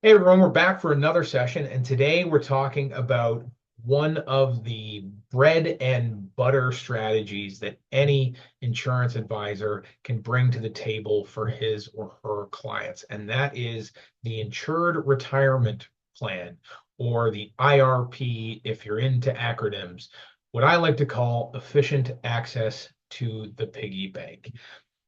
Hey everyone, we're back for another session, and today we're talking about one of the bread and butter strategies that any insurance advisor can bring to the table for his or her clients, and that is the Insured Retirement Plan, or the IRP if you're into acronyms, what I like to call efficient access to the piggy bank.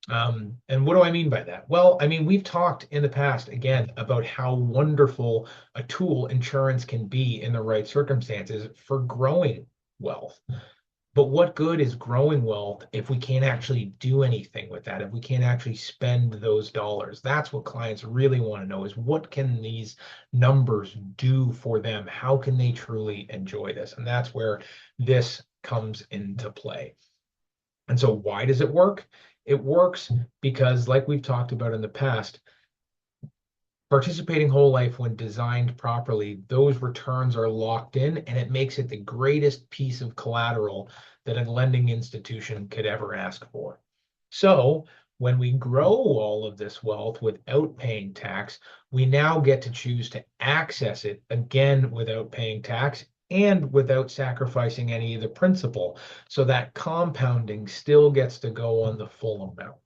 And what do I mean by that? Well, I mean, we've talked in the past again about how wonderful a tool insurance can be in the right circumstances for growing wealth. But what good is growing wealth if we can't actually do anything with that, if we can't actually spend those dollars? That's what clients really want to know is what can these numbers do for them? How can they truly enjoy this? And that's where this comes into play. And so why does it work? It works because, like we've talked about in the past, participating whole life, when designed properly, those returns are locked in, and it makes it the greatest piece of collateral that a lending institution could ever ask for. So when we grow all of this wealth without paying tax, we now get to choose to access it again without paying tax and without sacrificing any of the principal. So that compounding still gets to go on the full amount.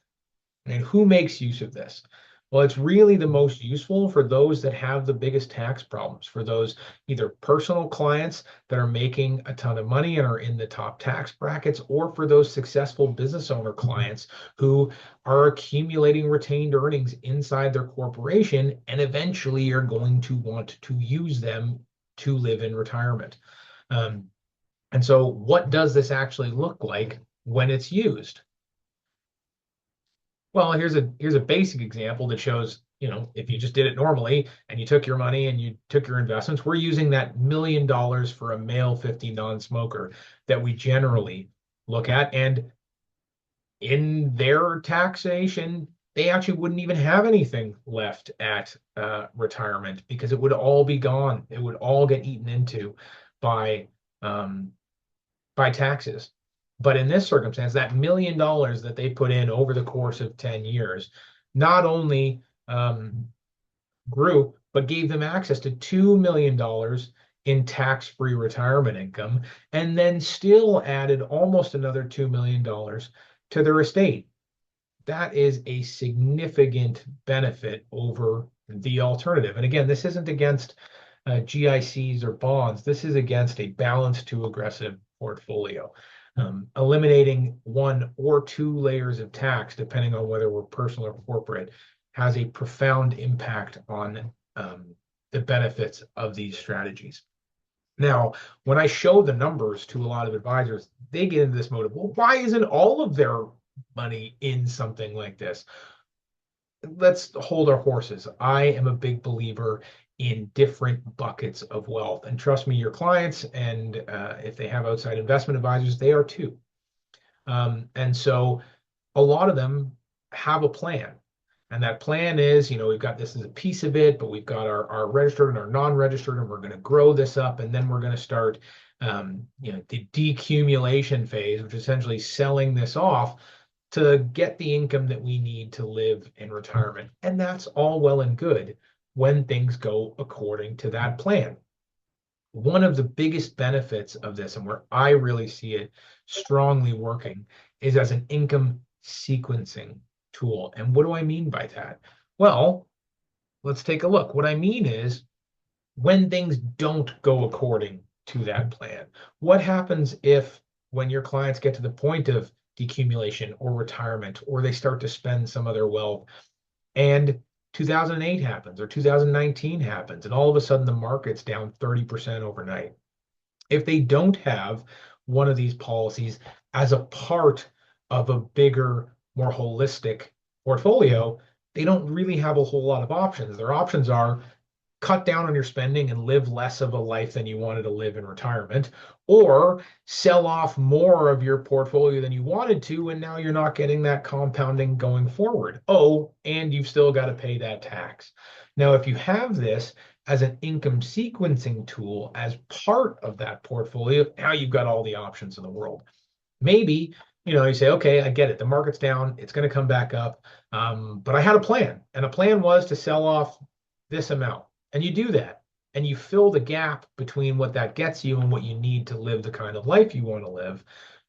And who makes use of this? Well, it's really the most useful for those that have the biggest tax problems, for those either personal clients that are making a ton of money and are in the top tax brackets, or for those successful business owner clients who are accumulating retained earnings inside their corporation and eventually are going to want to use them to live in retirement. Um, and so, what does this actually look like when it's used? Well, here's a basic example that shows, if you just did it normally and you took your money and you took your investments, we're using that $1 million for a male 50 non-smoker that we generally look at. And in their taxation, they actually wouldn't even have anything left at retirement because it would all be gone. It would all get eaten into by um, by taxes. But in this circumstance, that $1 million that they put in over the course of 10 years not only grew, but gave them access to $2 million in tax-free retirement income, and then still added almost another $2 million to their estate. That is a significant benefit over the alternative. And again, this isn't against GICs or bonds. This is against a balanced to aggressive portfolio. Eliminating one or two layers of tax, depending on whether we're personal or corporate, has a profound impact on the benefits of these strategies. Now, when I show the numbers to a lot of advisors, they get into this mode of, well, why isn't all of their money in something like this? Let's hold our horses. I am a big believer in different buckets of wealth. And trust me, your clients, and if they have outside investment advisors, they are too. And so a lot of them have a plan. And that plan is, we've got this as a piece of it, but we've got our registered and our non-registered, and we're going to grow this up. And then we're going to start, the decumulation phase, which is essentially selling this off to get the income that we need to live in retirement. And that's all well and good when things go according to that plan. One of the biggest benefits of this, and where I really see it strongly working, is as an income sequencing tool. And what do I mean by that? Well, let's take a look. What I mean is when things don't go according to that plan, what happens if, when your clients get to the point of decumulation or retirement, or they start to spend some of their wealth, and 2008 happens or 2019 happens, and all of a sudden the market's down 30% overnight? If they don't have one of these policies as a part of a bigger, more holistic portfolio, they don't really have a whole lot of options. Their options are cut down on your spending and live less of a life than you wanted to live in retirement, or sell off more of your portfolio than you wanted to, and now you're not getting that compounding going forward. Oh, and you've still got to pay that tax. Now, if you have this as an income sequencing tool as part of that portfolio, now you've got all the options in the world. Maybe you say, okay, I get it. The market's down. It's going to come back up. But I had a plan, and a plan was to sell off this amount. And you do that. And you fill the gap between what that gets you and what you need to live the kind of life you want to live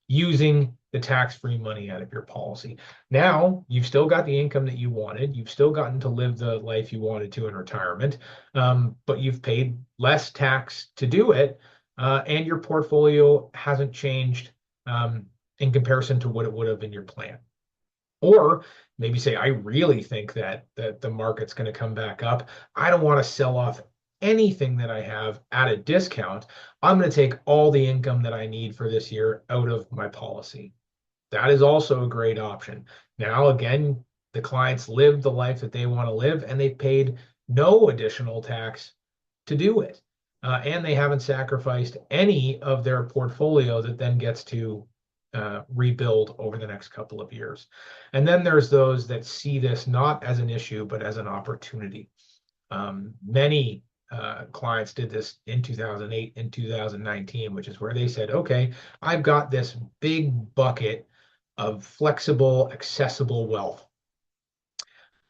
using the tax-free money out of your policy. Now you've still got the income that you wanted. You've still gotten to live the life you wanted to in retirement, but you've paid less tax to do it, and your portfolio hasn't changed in comparison to what it would have in your plan. Or maybe say, I really think that the market's going to come back up. I don't want to sell off anything that I have at a discount. I'm going to take all the income that I need for this year out of my policy. That is also a great option. Now, again, the clients live the life that they want to live, and they paid no additional tax to do it. And they haven't sacrificed any of their portfolio that then gets to rebuild over the next couple of years. And then there's those that see this not as an issue, but as an opportunity. Many clients did this in 2008 and 2019, which is where they said, okay, I've got this big bucket of flexible, accessible wealth.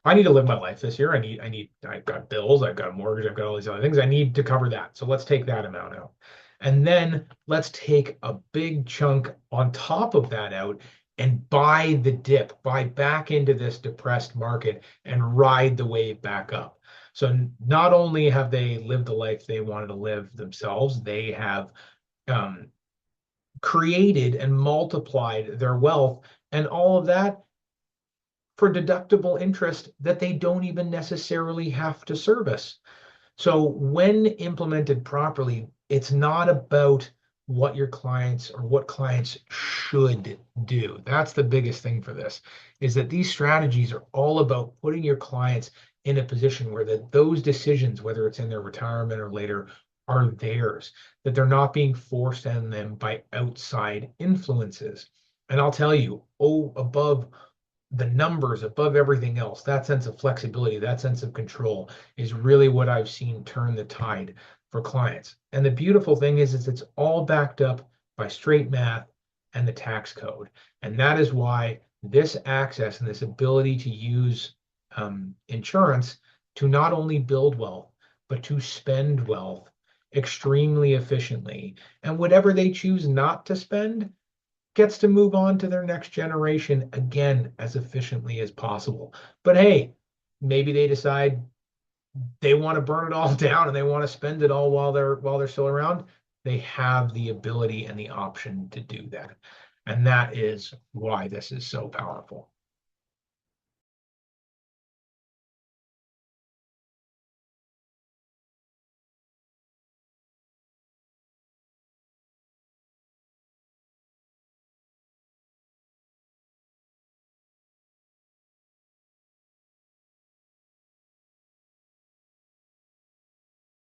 I need to live my life this year. I've got bills, I've got a mortgage, I've got all these other things. I need to cover that. So let's take that amount out. And then let's take a big chunk on top of that out and buy the dip, buy back into this depressed market and ride the wave back up. So not only have they lived the life they wanted to live themselves, they have created and multiplied their wealth, and all of that for deductible interest that they don't even necessarily have to service. So when implemented properly, it's not about what your clients or what clients should do. That's the biggest thing for this, is that these strategies are all about putting your clients in a position where those decisions, whether it's in their retirement or later, are theirs, that they're not being forced on them by outside influences. And I'll tell you, above the numbers, above everything else, that sense of flexibility, that sense of control is really what I've seen turn the tide for clients. And the beautiful thing is it's all backed up by straight math and the tax code. And that is why this access and this ability to use insurance to not only build wealth, but to spend wealth extremely efficiently. And whatever they choose not to spend, gets to move on to their next generation again as efficiently as possible. But hey, maybe they decide they want to burn it all down and they want to spend it all while they're still around. They have the ability and the option to do that. And that is why this is so powerful.